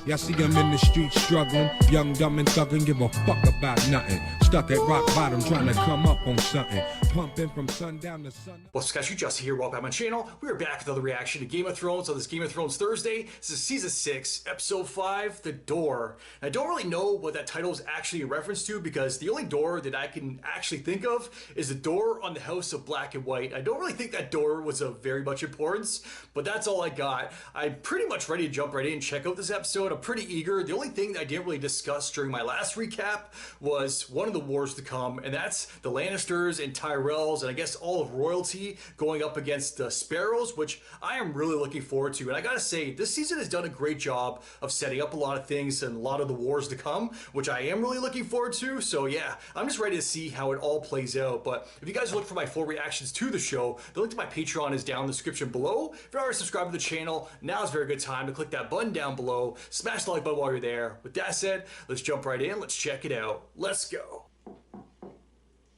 Y'all see him in the streets struggling, young, dumb, and thuggin', give a fuck about nothing. Stuck at rock bottom, trying to come up on something. Pumping from sundown to sun. What's up, guys? Justin here. Welcome back to my channel. We are back with another reaction to Game of Thrones on this Game of Thrones Thursday. This is Season 6, Episode 5, The Door. And I don't really know what that title is actually a reference to because the only door that I can actually think of is the door on the House of Black and White. I don't really think that door was of very much importance, but that's all I got. I'm pretty much ready to jump right in and check out this episode. I'm pretty eager. The only thing that I didn't really discuss during my last recap was one of the wars to come, and that's the Lannisters and Tyrells, and I guess all of royalty going up against the Sparrows, which I am really looking forward to. And I gotta say, this season has done a great job of setting up a lot of things and a lot of the wars to come, which I am really looking forward to. So yeah, I'm just ready to see how it all plays out. But if you guys look for my full reactions to the show, the link to my Patreon is down in the description below. If you're already subscribed to the channel, now is a very good time to click that button down below. Smash the like button while you're there. With that said, let's jump right in. Let's check it out. Let's go.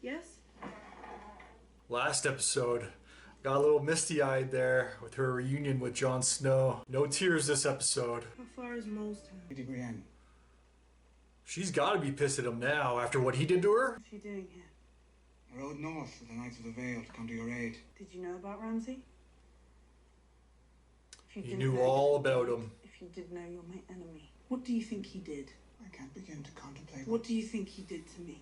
Yes? Last episode, got a little misty-eyed there with her reunion with Jon Snow. No tears this episode. How far is Molestown? Lady Brienne. She's got to be pissed at him now after what he did to her. What's she doing here? I rode north with the Knights of the Vale to come to your aid. Did you know about Ramsay? If you He didn't knew know, all then about him. If you did know, you're my enemy. What do you think he did? I can't begin to contemplate. What do you think he did to me?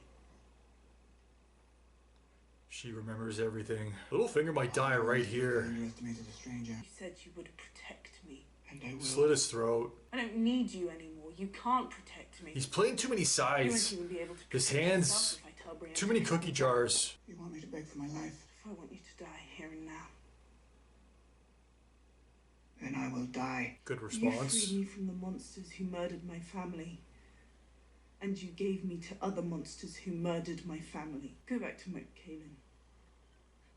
She remembers everything. Littlefinger might die right here. You underestimated a stranger. You said you would protect me. And I will. Slit his throat. I don't need you anymore. You can't protect me. He's playing too many You sides. won't even be able to His protect hands, yourself if I tell Brienne too to many kill cookie you. jars. You want me to beg for my life? If I want you to die here and now. Then I will die. Good You response. freed me from the monsters who murdered my family. And you gave me to other monsters who murdered my family. Go back to Mount Caelan.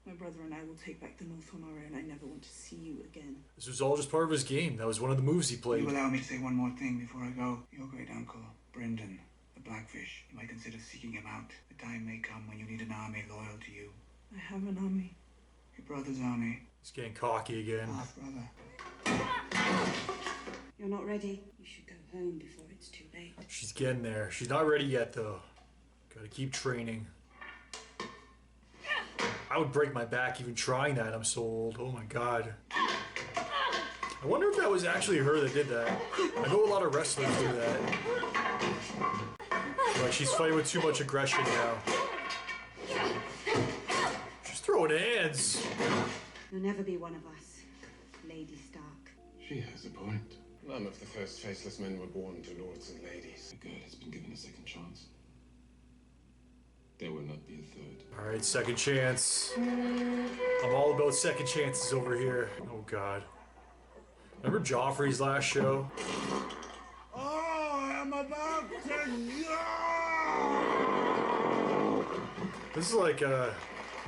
My brother and I will take back the North on our own. I never want to see you again. This was all just part of his game. That was one of the moves he You played. allow me to say one more thing before I go. Your great uncle, Brendan, the Blackfish. You might consider seeking him out. The time may come when you need an army loyal to you. I have an army. Your brother's army. He's getting cocky again. Half brother. You're not ready. You should go home before it's too late. She's getting there. She's not ready yet, though. Gotta keep training. I would break my back even trying that. I'm so old. Oh my god. I wonder if that was actually her that did that. I know a lot of wrestlers do that. Like she's fighting with too much aggression now. She's throwing hands. You'll never be one of us, Lady Stark. She has a point. None of the first faceless men were born to lords and ladies. The girl has been given a second chance. There will not be a third. Alright, second chance. I'm all about second chances over here. Oh god. Remember Joffrey's last show? Oh, I'm about to go! This is like a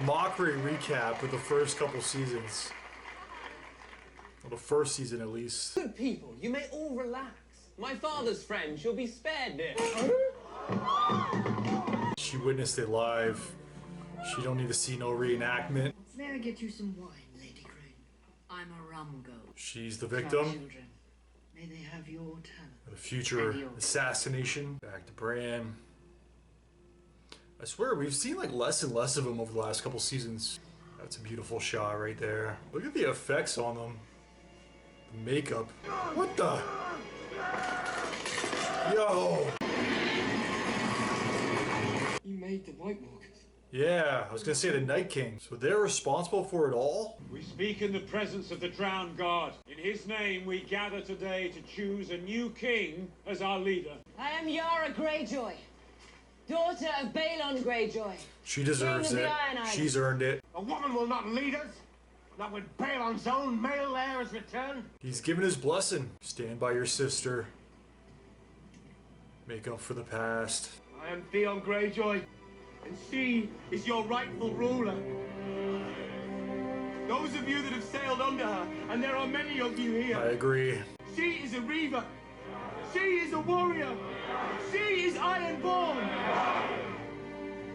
mockery recap of the first couple seasons. Well, the first season at least. Good people, you may all relax. My father's friend shall be spared this. She witnessed it live. She don't need to see no reenactment. May I get you some wine, Lady Crane? I'm a rum girl. She's the For our victim. children, may they have your talent. The future assassination. Back to Bran. I swear, we've seen like less and less of him over the last couple seasons. That's a beautiful shot right there. Look at the effects on them. The makeup. What the? Yo! You made the White Walkers. Yeah, I was gonna say the Night King. So they're responsible for it all? We speak in the presence of the drowned god. In his name we gather today to choose a new king as our leader. I am Yara Greyjoy, daughter of Balon Greyjoy. She deserves King of it. the Iron Islands. She's earned it. A woman will not lead us, not when Balon's own male heir has returned. He's given his blessing. Stand by your sister. Make up for the past. I am Theon Greyjoy, and she is your rightful ruler. Those of you that have sailed under her, and there are many of you here. I agree. She is a reaver. She is a warrior. She is Ironborn.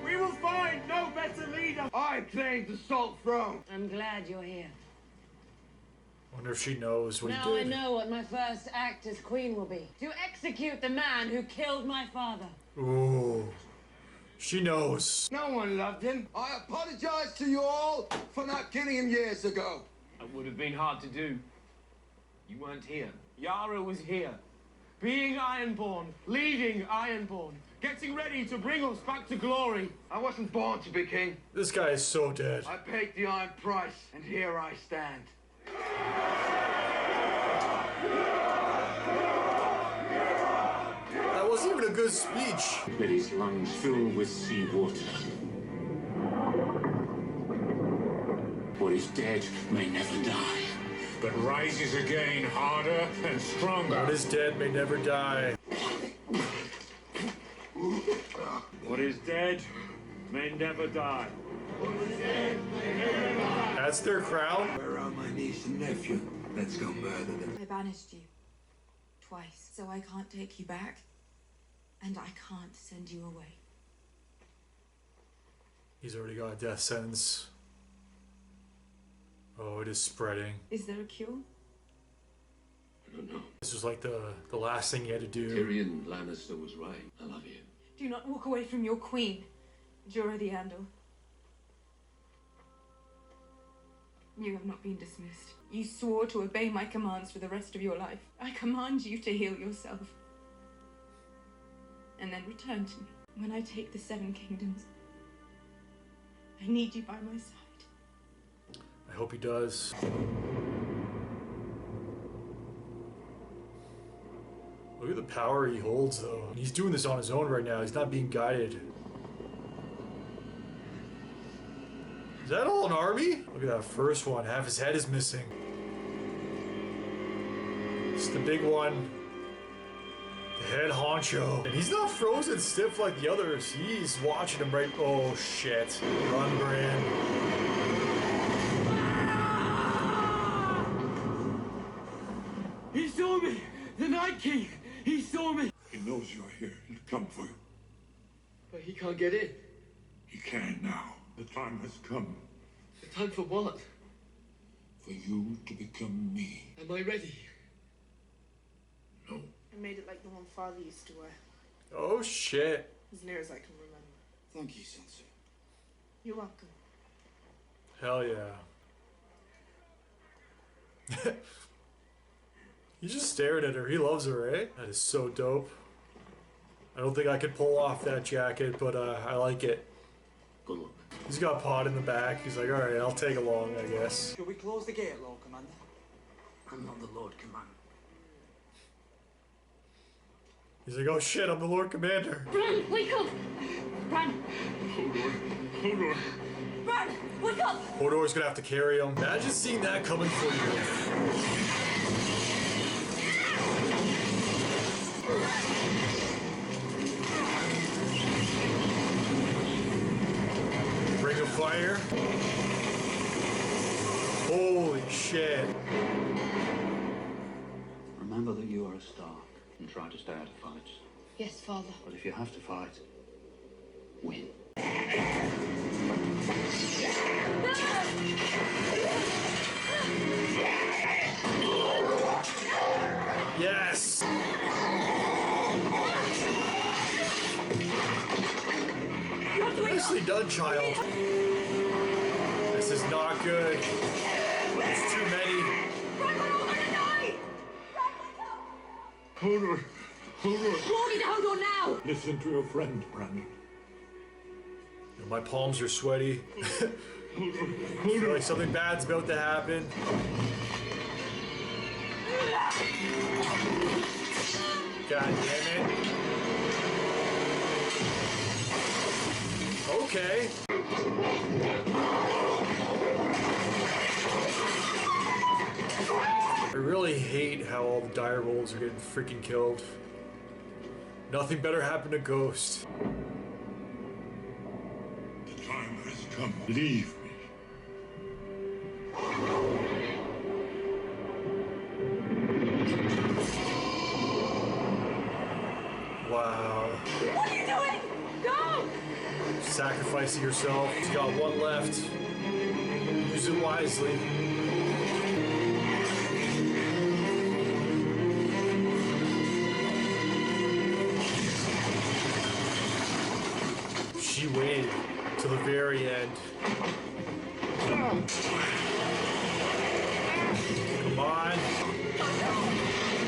We will find no better leader. I claim the Salt Throne. I'm glad you're here. Wonder if she knows what Now he I did. know what my first act as queen will be. To execute the man who killed my father. Ooh. She knows. No one loved him. I apologize to you all for not killing him years ago. It would have been hard to do. You weren't here. Yara was here. Being Ironborn, leading Ironborn, getting ready to bring us back to glory. I wasn't born to be king. This guy is so dead. I paid the iron price, and here I stand. That wasn't even a good speech. Let his lungs fill with sea water. What is dead may never die, but rises again harder and stronger. What is dead may never die. What is dead may never die. That's their crown? Where are my niece and nephew? Let's go murder them. I banished you twice, so I can't take you back, and I can't send you away. He's already got a death sentence. Oh, it is spreading. Is there a cure? I don't know. This was like the last thing he had to do. Tyrion Lannister was right. I love you. Do not walk away from your queen, Jorah the Andal. You have not been dismissed. You swore to obey my commands for the rest of your life. I command you to heal yourself. And then return to me. When I take the Seven Kingdoms, I need you by my side. I hope he does. Look at the power he holds, though. He's doing this on his own right now. He's not being guided. Is that all an army? Look at that first one. Half his head is missing. It's the big one. The head honcho. And he's not frozen stiff like the others. He's watching him right. Oh, shit. Run, Bran. He saw me! The Night King! He saw me! He knows you're here. He'll come for you. But he can't get in. He can now. The time has come The time for what? for you to become me. Am I ready? No. I made it like the one Father used to wear, Oh, shit. as near as I can remember. Thank you, Sansa. You're welcome. Hell yeah. He's just staring at her. He loves her, eh? That is so dope. I don't think I could pull off that jacket, but I like it. Good luck. He's got Pod in the back. He's like, alright, I'll take along, I guess. Shall we close the gate, Lord Commander? I'm not the Lord Commander. He's like, oh shit, I'm the Lord Commander. Bran, wake up! Bran! Hodor. Bran, wake up! Hodor's gonna have to carry him. Imagine seeing that coming for you. Ring of Fire. Holy shit. Remember that you are a Stark and try to stay out of fights. Yes, Father. But if you have to fight, win. Yes. Nicely done, child. This is not good. It's too many. Hodor. Hodor. Glory to Hodor now! Listen to your friend, Brandon. My palms are sweaty. I feel like something bad's about to happen. God damn it. Okay. I really hate how all the direwolves are getting freaking killed. Nothing better happened to Ghost. The time has come. Leave me. Wow. What are you doing? Go! Sacrificing yourself. He's got one left. Use it wisely. She waited till the very end. Come on.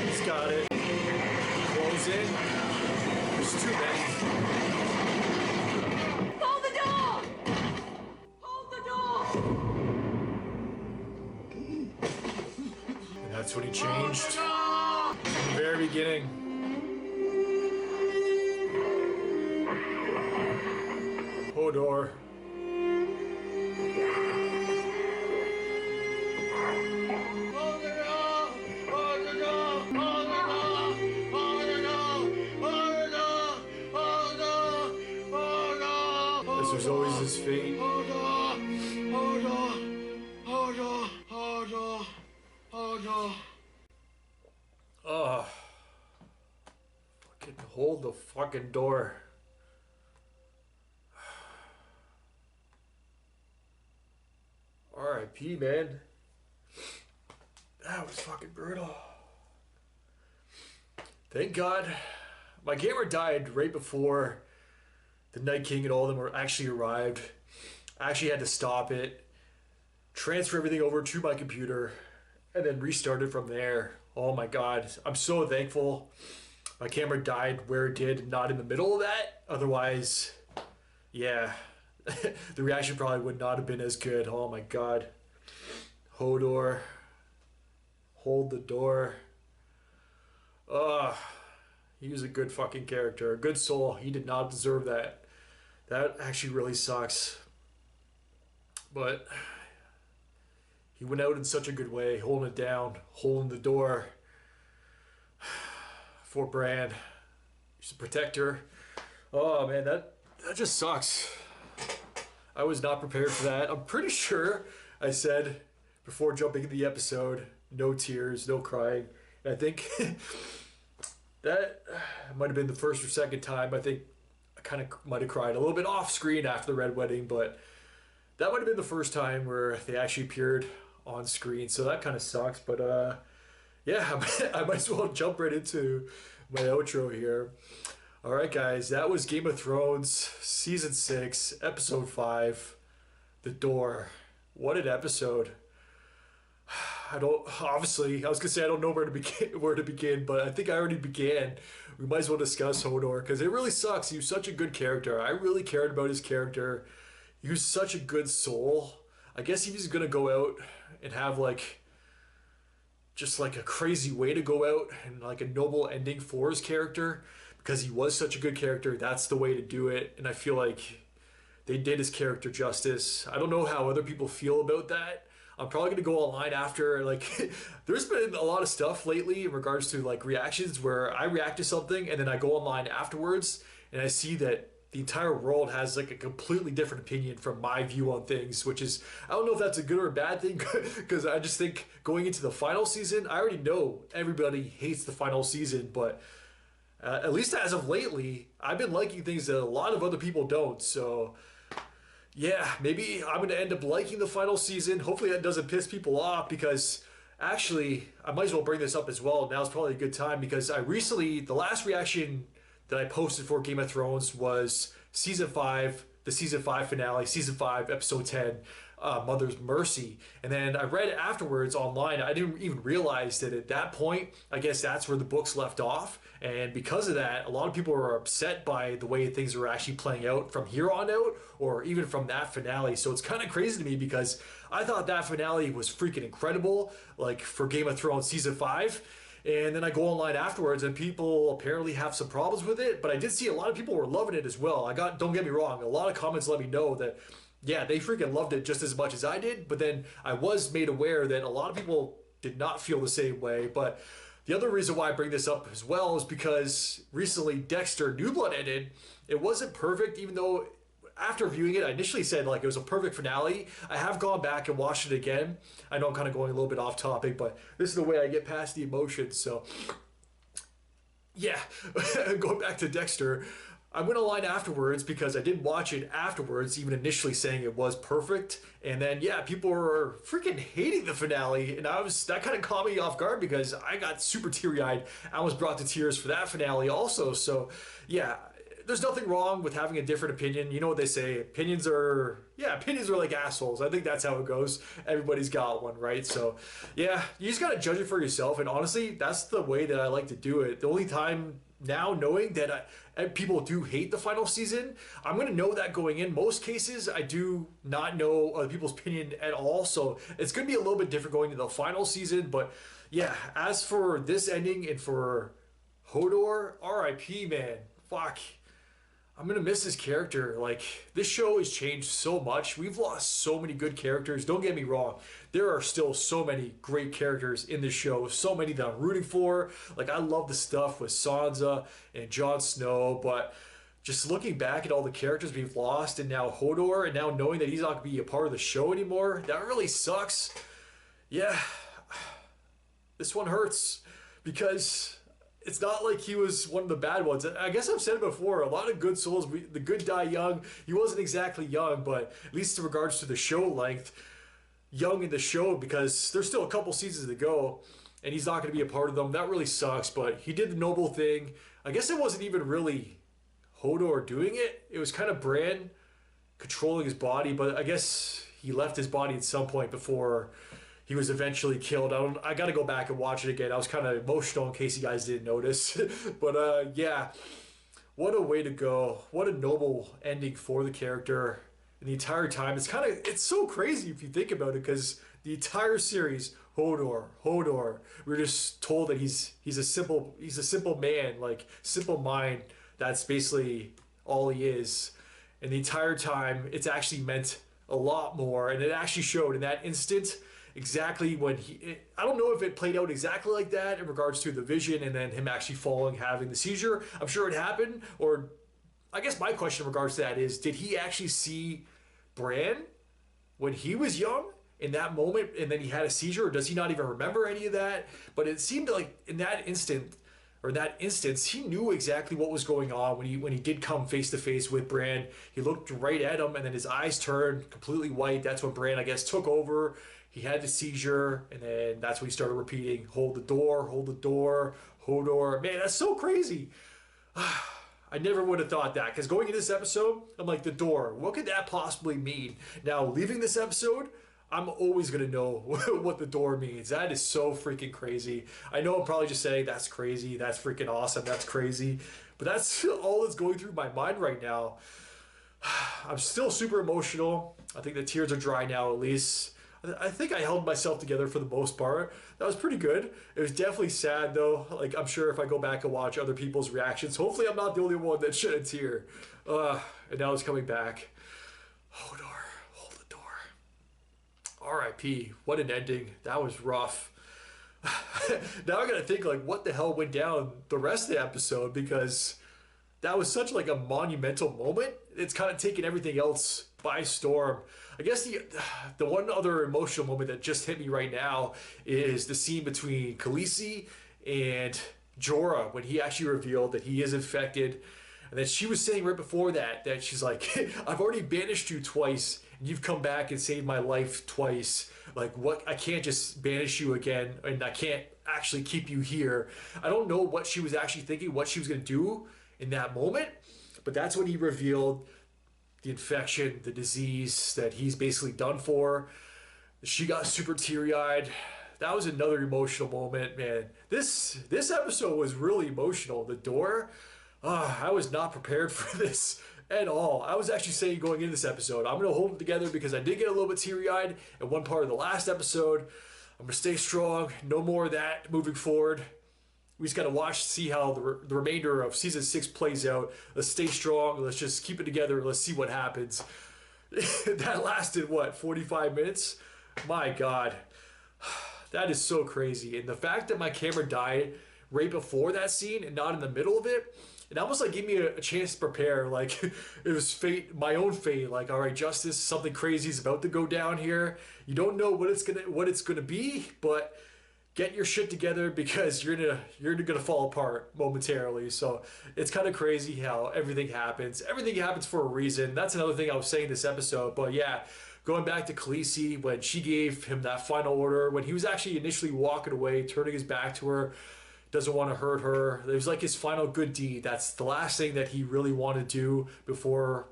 He's got it. Close it. There's too many. Hold the door! Hold the door! And that's when he changed. From the very beginning. Hodor. This was always his fate. Oh. Fucking hold the fucking door. R.I.P. man. That was fucking brutal. Thank God. My gamer died right before the Night King and all of them were actually arrived. I actually had to stop it, transfer everything over to my computer, and then restart it from there. Oh my God. I'm so thankful my camera died where it did, not in the middle of that. Otherwise, yeah, the reaction probably would not have been as good. Oh my God. Hodor. Hold the door. He was a good fucking character. A good soul. He did not deserve that. That actually really sucks. But he went out in such a good way, holding it down, holding the door for Bran. He's a protector. Oh man, that just sucks. I was not prepared for that. I'm pretty sure I said before jumping into the episode, no tears, no crying. And I think that might have been the first or second time. I think I kind of might have cried a little bit off screen after the Red Wedding, but that might have been the first time where they actually appeared on screen. So that kind of sucks. But yeah, I might as well jump right into my outro here. All right, guys, that was Game of Thrones Season 6, Episode 5, The Door. What an episode. I was gonna say I don't know where to begin, but I think I already began. We might as well discuss Hodor, because it really sucks. He was such a good character. I really cared about his character. He was such a good soul. I guess he was gonna go out and have just a crazy way to go out and like a noble ending for his character, because he was such a good character. That's the way to do it, and I feel like they did his character justice. I don't know how other people feel about that. I'm probably going to go online after, there's been a lot of stuff lately in regards to reactions where I react to something and then I go online afterwards and I see that the entire world has a completely different opinion from my view on things, which is, I don't know if that's a good or a bad thing, because I just think going into the final season, I already know everybody hates the final season, but at least as of lately, I've been liking things that a lot of other people don't, so yeah, maybe I'm going to end up liking the final season. Hopefully that doesn't piss people off, because actually, I might as well bring this up as well. Now's probably a good time, because the last reaction that I posted for Game of Thrones was Season 5, the Season 5 finale, Season 5, Episode 10, Mother's Mercy. And then I read afterwards online, I didn't even realize that at that point, I guess that's where the books left off. And because of that, a lot of people are upset by the way things are actually playing out from here on out, or even from that finale. So it's kind of crazy to me, because I thought that finale was freaking incredible, for Game of Thrones Season 5. And then I go online afterwards and people apparently have some problems with it. But I did see a lot of people were loving it as well. Don't get me wrong, a lot of comments let me know that, yeah, they freaking loved it just as much as I did. But then I was made aware that a lot of people did not feel the same way. But the other reason why I bring this up as well is because recently Dexter New Blood ended. It wasn't perfect, even though after viewing it, I initially said it was a perfect finale. I have gone back and watched it again. I know I'm kind of going a little bit off topic, but this is the way I get past the emotions. So yeah, going back to Dexter, I went online afterwards because I did watch it afterwards, even initially saying it was perfect. And then, yeah, people were freaking hating the finale. And that kind of caught me off guard, because I got super teary-eyed. I was brought to tears for that finale also. So, yeah, there's nothing wrong with having a different opinion. You know what they say, opinions are like assholes. I think that's how it goes. Everybody's got one, right? So yeah, you just gotta judge it for yourself, and honestly, that's the way that I like to do it. The only time now, knowing that people do hate the final season, I'm gonna know that going in. Most cases I do not know other people's opinion at all, so it's gonna be a little bit different going into the final season. But yeah, as for this ending and for Hodor, RIP, man. Fuck. I'm gonna miss his character. Like, this show has changed so much. We've lost so many good characters. Don't get me wrong. There are still so many great characters in this show. So many that I'm rooting for. Like, I love the stuff with Sansa and Jon Snow, but just looking back at all the characters we've lost, and now Hodor, and now knowing that he's not gonna be a part of the show anymore, that really sucks. Yeah. This one hurts because it's not like he was one of the bad ones. I guess I've said it before, a lot of good souls, the good die young. He wasn't exactly young, but at least in regards to the show length, young in the show, because there's still a couple seasons to go, and he's not going to be a part of them. That really sucks, but he did the noble thing. I guess it wasn't even really Hodor doing it. It was kind of Bran controlling his body, but I guess he left his body at some point before he was eventually killed. I got to go back and watch it again. I was kind of emotional in case you guys didn't notice. But yeah, what a way to go. What a noble ending for the character. And the entire time, it's so crazy if you think about it, because the entire series, Hodor. We're just told that he's a simple man, like simple mind. That's basically all he is. And the entire time, it's actually meant a lot more, and it actually showed in that instant. Exactly when I don't know if it played out exactly like that in regards to the vision and then him actually falling, having the seizure. I'm sure it happened. Or I guess my question in regards to that is, did he actually see Bran when he was young in that moment and then he had a seizure, or does he not even remember any of that? But it seemed like in that instant, or in that instance, he knew exactly what was going on when he did come face to face with Bran. He looked right at him and then his eyes turned completely white. That's when Bran, I guess, took over. He had the seizure, and then that's when he started repeating, hold the door, Hodor. Man, that's so crazy. I never would have thought that, because going into this episode, I'm like, the door, what could that possibly mean? Now, leaving this episode, I'm always going to know what the door means. That is so freaking crazy. I know I'm probably just saying that's crazy, that's freaking awesome, that's crazy, but that's all that's going through my mind right now. I'm still super emotional. I think the tears are dry now, at least. I think I held myself together for the most part. That was pretty good. It was definitely sad, though. Like, I'm sure if I go back and watch other people's reactions, hopefully I'm not the only one that shed a tear. And now it's coming back. Hodor, hold the door. R.I.P. What an ending. That was rough. Now I gotta think, like, what the hell went down the rest of the episode, because that was such, like, a monumental moment. It's kind of taken everything else by storm. I guess the one other emotional moment that just hit me right now is the scene between Khaleesi and Jorah, when he actually revealed that he is infected. And then she was saying right before that she's like, I've already banished you twice, and you've come back and saved my life twice. Like, what? I can't just banish you again, and I can't actually keep you here. I don't know what she was actually thinking, what she was going to do in that moment, but that's when he revealed the infection, the disease, that he's basically done for. She got super teary-eyed. That was another emotional moment, man. This episode was really emotional. The door, I was not prepared for this at all. I was actually saying going into this episode, I'm going to hold it together because I did get a little bit teary-eyed in one part of the last episode. I'm going to stay strong. No more of that moving forward. We just got to watch, see how the remainder of Season 6 plays out. Let's stay strong. Let's just keep it together. Let's see what happens. That lasted, 45 minutes? My God. That is so crazy. And the fact that my camera died right before that scene and not in the middle of it, it almost like gave me a chance to prepare. Like, it was fate, my own fate. Like, all right, Justice, something crazy is about to go down here. You don't know what it's gonna be, but get your shit together, because you're gonna fall apart momentarily. So it's kind of crazy how everything happens. Everything happens for a reason. That's another thing I was saying this episode. But yeah, going back to Khaleesi, when she gave him that final order, when he was actually initially walking away, turning his back to her, doesn't want to hurt her. It was like his final good deed. That's the last thing that he really wanted to do before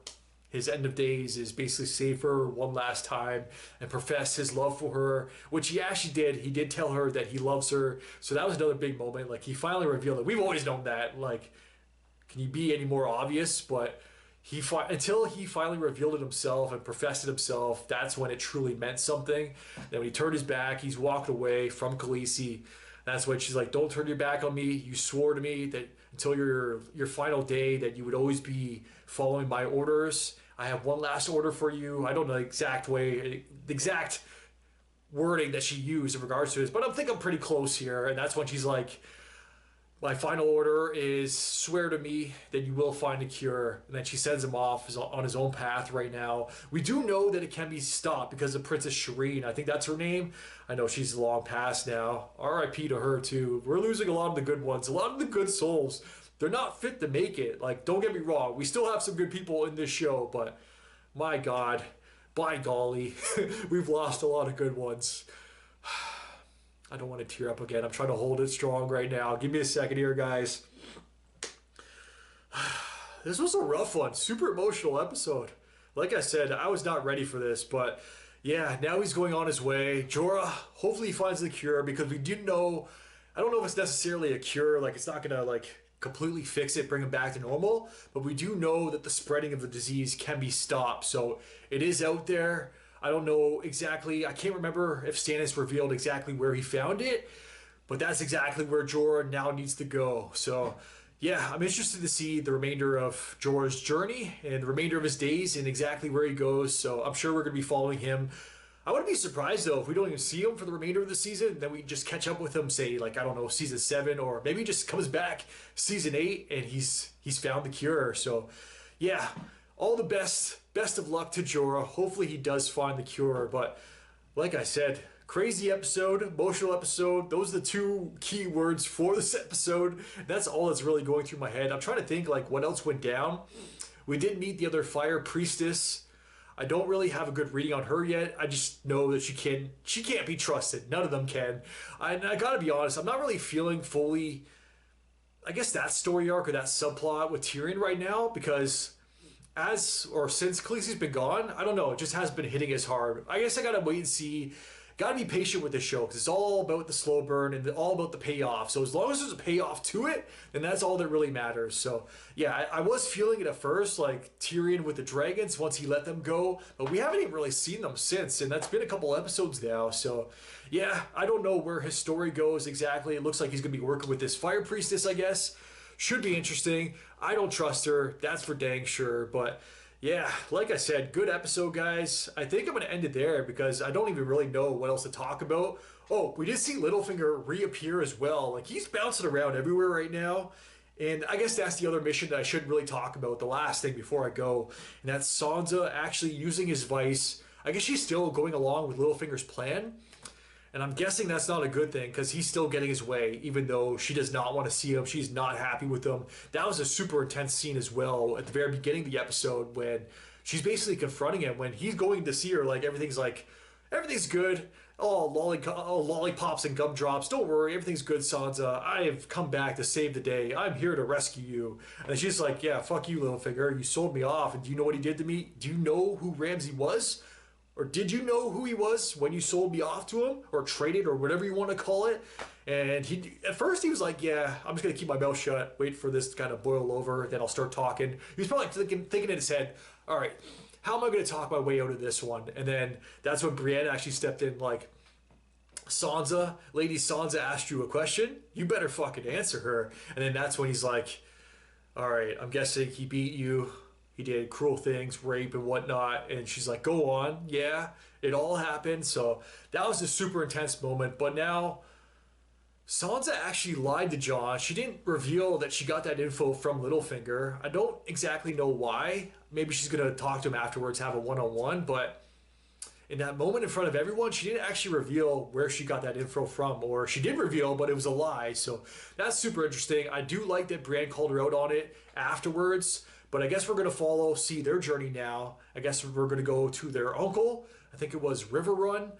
his end of days, is basically save her one last time and profess his love for her, which he actually did. He did tell her that he loves her. So that was another big moment. Like, he finally revealed it. We've always known that. Like, can you be any more obvious? But until he finally revealed it himself and professed it himself, that's when it truly meant something. Then when he turned his back, he's walked away from Khaleesi. That's when she's like, don't turn your back on me. You swore to me that until your final day that you would always be following my orders. I have one last order for you. I don't know the exact wording that she used in regards to this, but I think I'm pretty close here. And that's when she's like, my final order is swear to me that you will find a cure. And then she sends him off on his own path right now. We do know that it can be stopped because of Princess Shireen. I think that's her name. I know she's long past now. R.I.P. to her too. We're losing a lot of the good ones, a lot of the good souls. They're not fit to make it. Like, don't get me wrong. We still have some good people in this show, but my God, by golly, we've lost a lot of good ones. I don't want to tear up again. I'm trying to hold it strong right now. Give me a second here, guys. This was a rough one. Super emotional episode. Like I said, I was not ready for this, but yeah, now he's going on his way. Jorah, hopefully he finds the cure, because we do know, I don't know if it's necessarily a cure, like it's not going to like completely fix it, bring him back to normal, but we do know that the spreading of the disease can be stopped. So it is out there. I don't know exactly, I can't remember if Stannis revealed exactly where he found it, but that's exactly where Jorah now needs to go. So yeah, I'm interested to see the remainder of Jorah's journey and the remainder of his days and exactly where he goes. So I'm sure we're going to be following him. I wouldn't be surprised though if we don't even see him for the remainder of the season. Then we just catch up with him, say like, I don't know, season 7, or maybe he just comes back season 8 and he's found the cure. So yeah, all the best of luck to Jorah. Hopefully he does find the cure. But like I said, crazy episode, emotional episode. Those are the two key words for this episode. That's all that's really going through my head. I'm trying to think like what else went down. We did meet the other fire priestess. I don't really have a good reading on her yet. I just know that she can't be trusted. None of them can. And I gotta be honest, I'm not really feeling fully, I guess, that story arc or that subplot with Tyrion right now, because since Khaleesi's been gone, I don't know, it just hasn't been hitting as hard. I guess I gotta wait and see. Gotta be patient with this show, because it's all about the slow burn and all about the payoff. So as long as there's a payoff to it, then that's all that really matters. So yeah, I was feeling it at first, like Tyrion with the dragons once he let them go, but we haven't even really seen them since, and that's been a couple episodes now. So yeah, I don't know where his story goes exactly. It looks like he's gonna be working with this fire priestess, I guess. Should be interesting. I don't trust her, that's for dang sure, but yeah, like I said, good episode, guys. I think I'm going to end it there because I don't even really know what else to talk about. Oh, we did see Littlefinger reappear as well. Like, he's bouncing around everywhere right now. And I guess that's the other mission that I should really talk about, the last thing before I go. And that's Sansa actually using his vice. I guess she's still going along with Littlefinger's plan. And I'm guessing that's not a good thing because he's still getting his way, even though she does not want to see him. She's not happy with him. That was a super intense scene as well at the very beginning of the episode when she's basically confronting him. When he's going to see her, everything's good. Oh, lollipops and gumdrops. Don't worry, everything's good, Sansa. I have come back to save the day. I'm here to rescue you. And she's like, yeah, fuck you, Littlefinger. You sold me off. And do you know what he did to me? Do you know who Ramsay was? Or did you know who he was when you sold me off to him? Or traded, or whatever you want to call it? And at first he was like, yeah, I'm just going to keep my mouth shut, wait for this to kind of boil over, then I'll start talking. He was probably thinking in his head, all right, how am I going to talk my way out of this one? And then that's when Brienne actually stepped in like, Sansa, Lady Sansa asked you a question, you better fucking answer her. And then that's when he's like, all right, I'm guessing he beat you. He did cruel things, rape and whatnot. And she's like, go on. Yeah, it all happened. So that was a super intense moment. But now Sansa actually lied to Jon. She didn't reveal that she got that info from Littlefinger. I don't exactly know why. Maybe she's going to talk to him afterwards, have a one-on-one. But in that moment in front of everyone, she didn't actually reveal where she got that info from. Or she did reveal, but it was a lie. So that's super interesting. I do like that Brienne called her out on it afterwards. But I guess we're going to see their journey now. I guess we're going to go to their uncle. I think it was River Run.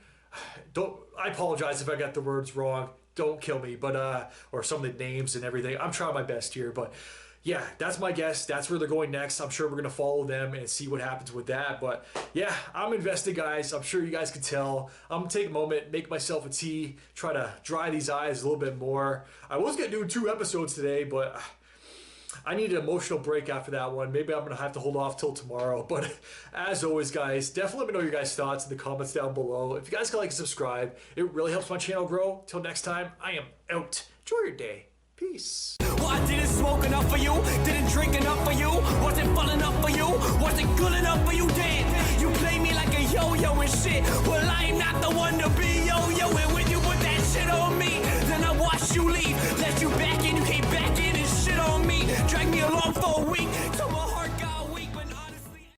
I apologize if I got the words wrong. don't kill me, but or some of the names and everything. I'm trying my best here, but yeah, that's my guess. That's where they're going next. I'm sure we're going to follow them and see what happens with that. But yeah, I'm invested, guys. I'm sure you guys can tell. I'm going to take a moment, make myself a tea, try to dry these eyes a little bit more. I was going to do 2 episodes today, but I need an emotional break after that one. Maybe I'm going to have to hold off till tomorrow. But as always, guys, definitely let me know your guys' thoughts in the comments down below. If you guys can like and subscribe, it really helps my channel grow. Till next time, I am out. Enjoy your day. Peace. Well, I didn't smoke enough for you, didn't drink enough for you, wasn't fun enough for you, wasn't good enough for you, damn. You play me like a yo-yo and shit. Well,